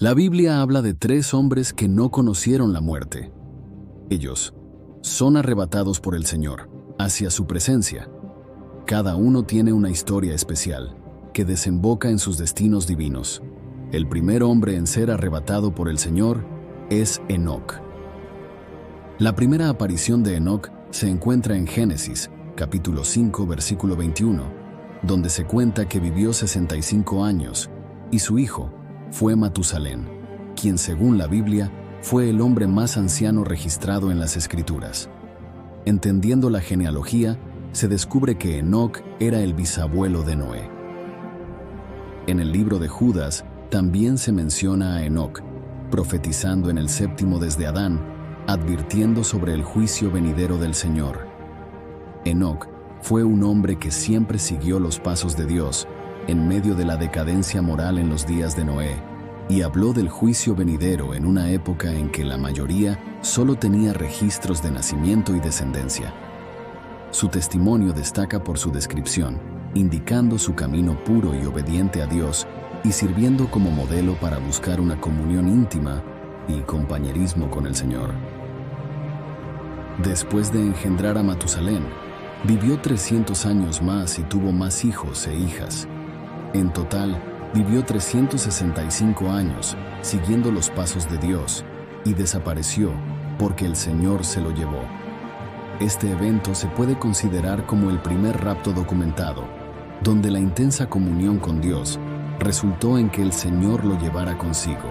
La Biblia habla de 3 hombres que no conocieron la muerte. Ellos son arrebatados por el Señor hacia su presencia. Cada uno tiene una historia especial que desemboca en sus destinos divinos. El primer hombre en ser arrebatado por el Señor es Enoc. La primera aparición de Enoc se encuentra en Génesis, capítulo 5, versículo 21, donde se cuenta que vivió 65 años y su hijo fue Matusalén, quien según la Biblia fue el hombre más anciano registrado en las Escrituras. Entendiendo la genealogía, se descubre que Enoc era el bisabuelo de Noé. En el libro de Judas también se menciona a Enoc, profetizando en el 7º desde Adán, advirtiendo sobre el juicio venidero del Señor. Enoc fue un hombre que siempre siguió los pasos de Dios en medio de la decadencia moral en los días de Noé, y habló del juicio venidero en una época en que la mayoría solo tenía registros de nacimiento y descendencia. Su testimonio destaca por su descripción, indicando su camino puro y obediente a Dios y sirviendo como modelo para buscar una comunión íntima y compañerismo con el Señor. Después de engendrar a Matusalén, vivió 300 años más y tuvo más hijos e hijas. En total, vivió 365 años, siguiendo los pasos de Dios, y desapareció porque el Señor se lo llevó. Este evento se puede considerar como el primer rapto documentado, donde la intensa comunión con Dios resultó en que el Señor lo llevara consigo.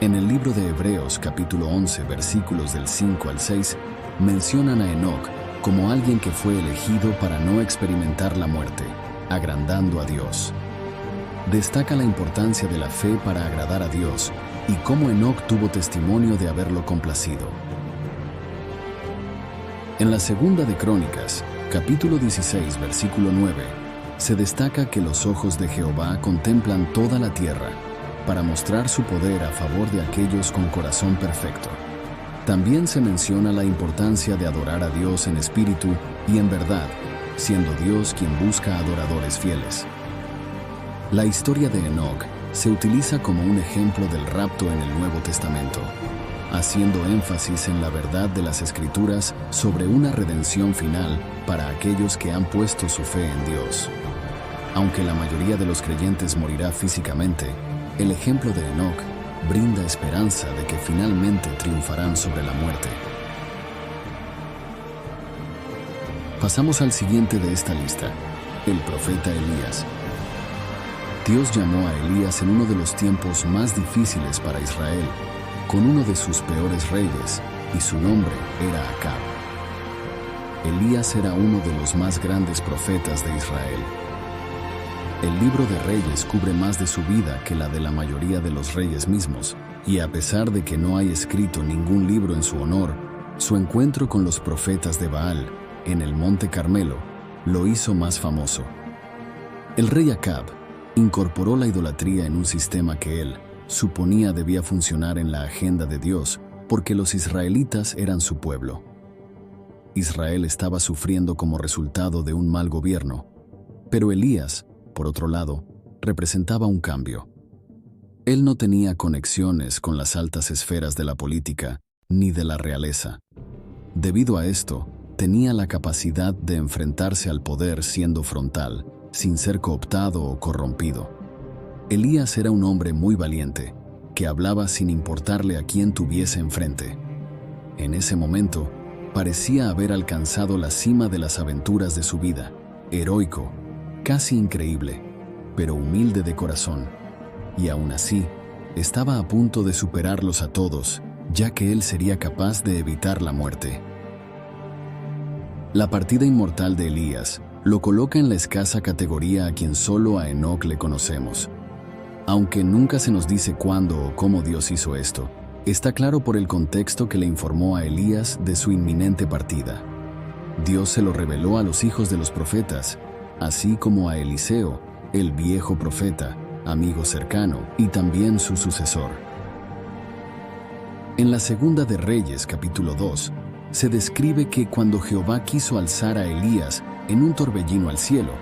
En el libro de Hebreos, capítulo 11, versículos del 5 al 6, mencionan a Enoc como alguien que fue elegido para no experimentar la muerte, agrandando a Dios. Destaca la importancia de la fe para agradar a Dios y cómo Enoc tuvo testimonio de haberlo complacido. En la segunda de Crónicas, capítulo 16, versículo 9, se destaca que los ojos de Jehová contemplan toda la tierra para mostrar su poder a favor de aquellos con corazón perfecto. También se menciona la importancia de adorar a Dios en espíritu y en verdad, siendo Dios quien busca adoradores fieles. La historia de Enoc se utiliza como un ejemplo del rapto en el Nuevo Testamento, haciendo énfasis en la verdad de las Escrituras sobre una redención final para aquellos que han puesto su fe en Dios. Aunque la mayoría de los creyentes morirá físicamente, el ejemplo de Enoc brinda esperanza de que finalmente triunfarán sobre la muerte. Pasamos al siguiente de esta lista, el profeta Elías. Dios llamó a Elías en uno de los tiempos más difíciles para Israel, con uno de sus peores reyes, y su nombre era Acab. Elías era uno de los más grandes profetas de Israel. El libro de Reyes cubre más de su vida que la de la mayoría de los reyes mismos, y a pesar de que no hay escrito ningún libro en su honor, su encuentro con los profetas de Baal, en el Monte Carmelo, lo hizo más famoso. El rey Acab incorporó la idolatría en un sistema que él suponía debía funcionar en la agenda de Dios porque los israelitas eran su pueblo. Israel estaba sufriendo como resultado de un mal gobierno, pero Elías, por otro lado, representaba un cambio. Él no tenía conexiones con las altas esferas de la política ni de la realeza. Debido a esto, tenía la capacidad de enfrentarse al poder siendo frontal, sin ser cooptado o corrompido. Elías era un hombre muy valiente, que hablaba sin importarle a quién tuviese enfrente. En ese momento, parecía haber alcanzado la cima de las aventuras de su vida, heroico, casi increíble, pero humilde de corazón, y aún así, estaba a punto de superarlos a todos, ya que él sería capaz de evitar la muerte. La partida inmortal de Elías lo coloca en la escasa categoría a quien solo a Enoc le conocemos. Aunque nunca se nos dice cuándo o cómo Dios hizo esto, está claro por el contexto que le informó a Elías de su inminente partida. Dios se lo reveló a los hijos de los profetas, así como a Eliseo, el viejo profeta, amigo cercano y también su sucesor. En la segunda de Reyes, capítulo 2, se describe que cuando Jehová quiso alzar a Elías en un torbellino al cielo,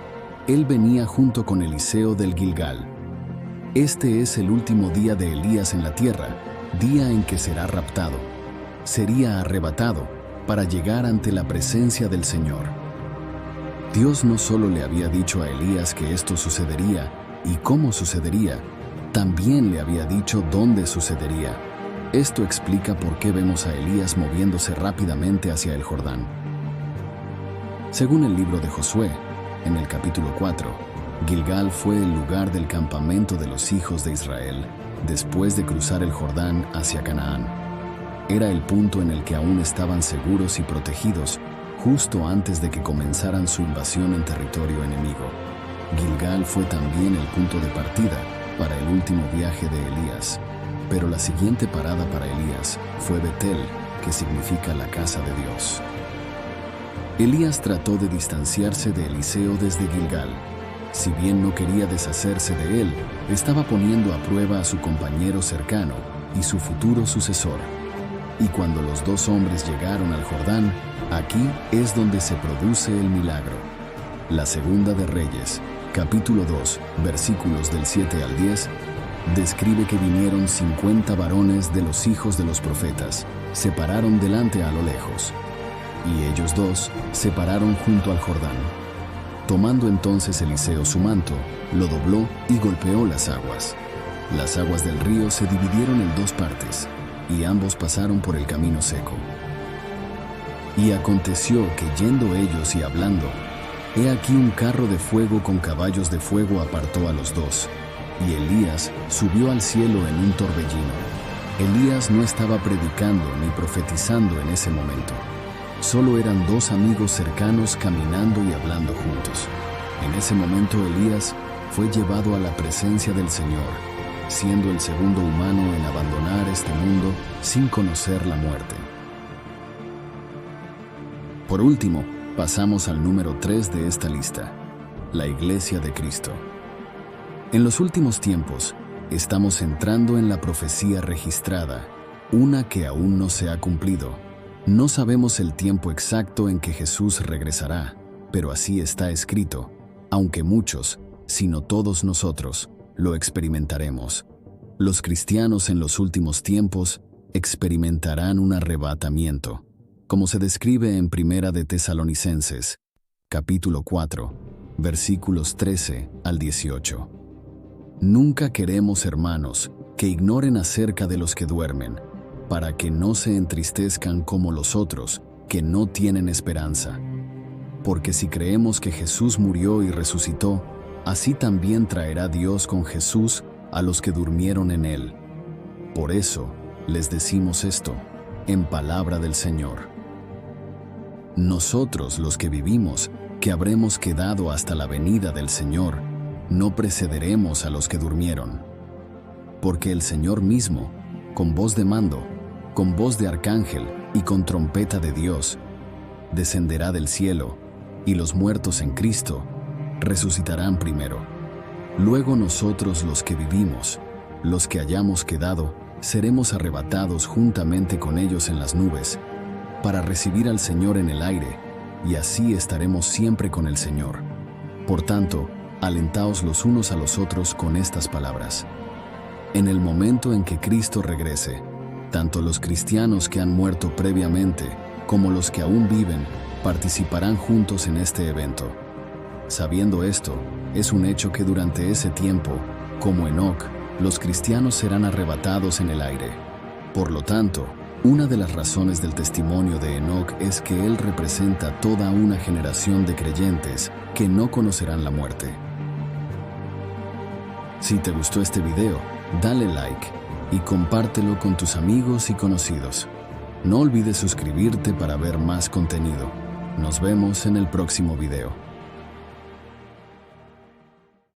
él venía junto con Eliseo del Gilgal. Este es el último día de Elías en la tierra, día en que será raptado. Sería arrebatado para llegar ante la presencia del Señor. Dios no solo le había dicho a Elías que esto sucedería y cómo sucedería, también le había dicho dónde sucedería. Esto explica por qué vemos a Elías moviéndose rápidamente hacia el Jordán. Según el libro de Josué, en el capítulo 4, Gilgal fue el lugar del campamento de los hijos de Israel después de cruzar el Jordán hacia Canaán. Era el punto en el que aún estaban seguros y protegidos justo antes de que comenzaran su invasión en territorio enemigo. Gilgal fue también el punto de partida para el último viaje de Elías, pero la siguiente parada para Elías fue Betel, que significa la casa de Dios. Elías trató de distanciarse de Eliseo desde Gilgal. Si bien no quería deshacerse de él, estaba poniendo a prueba a su compañero cercano y su futuro sucesor. Y cuando los dos hombres llegaron al Jordán, aquí es donde se produce el milagro. La Segunda de Reyes, capítulo 2, versículos del 7 al 10, describe que vinieron 50 varones de los hijos de los profetas, se pararon delante a lo lejos, y ellos dos se pararon junto al Jordán. Tomando entonces Eliseo su manto, lo dobló y golpeó las aguas. Las aguas del río se dividieron en dos partes, y ambos pasaron por el camino seco. Y aconteció que yendo ellos y hablando, he aquí un carro de fuego con caballos de fuego apartó a los dos, y Elías subió al cielo en un torbellino. Elías no estaba predicando ni profetizando en ese momento. Solo eran dos amigos cercanos caminando y hablando juntos. En ese momento Elías fue llevado a la presencia del Señor, siendo el segundo humano en abandonar este mundo sin conocer la muerte. Por último, pasamos al número 3 de esta lista, la Iglesia de Cristo. En los últimos tiempos, estamos entrando en la profecía registrada, una que aún no se ha cumplido. No sabemos el tiempo exacto en que Jesús regresará, pero así está escrito, aunque muchos, si no todos nosotros, lo experimentaremos. Los cristianos en los últimos tiempos experimentarán un arrebatamiento, como se describe en Primera de Tesalonicenses, capítulo 4, versículos 13 al 18. Nunca queremos, hermanos, que ignoren acerca de los que duermen, para que no se entristezcan como los otros, que no tienen esperanza. Porque si creemos que Jesús murió y resucitó, así también traerá Dios con Jesús a los que durmieron en él. Por eso les decimos esto, en palabra del Señor. Nosotros, los que vivimos, que habremos quedado hasta la venida del Señor, no precederemos a los que durmieron. Porque el Señor mismo, con voz de mando, con voz de arcángel y con trompeta de Dios, descenderá del cielo, y los muertos en Cristo resucitarán primero. Luego nosotros los que vivimos, los que hayamos quedado, seremos arrebatados juntamente con ellos en las nubes, para recibir al Señor en el aire, y así estaremos siempre con el Señor. Por tanto, alentaos los unos a los otros con estas palabras. En el momento en que Cristo regrese, tanto los cristianos que han muerto previamente como los que aún viven participarán juntos en este evento. Sabiendo esto, es un hecho que durante ese tiempo, como Enoc, los cristianos serán arrebatados en el aire. Por lo tanto, una de las razones del testimonio de Enoc es que él representa toda una generación de creyentes que no conocerán la muerte. Si te gustó este video, dale like y compártelo con tus amigos y conocidos. No olvides suscribirte para ver más contenido. Nos vemos en el próximo video.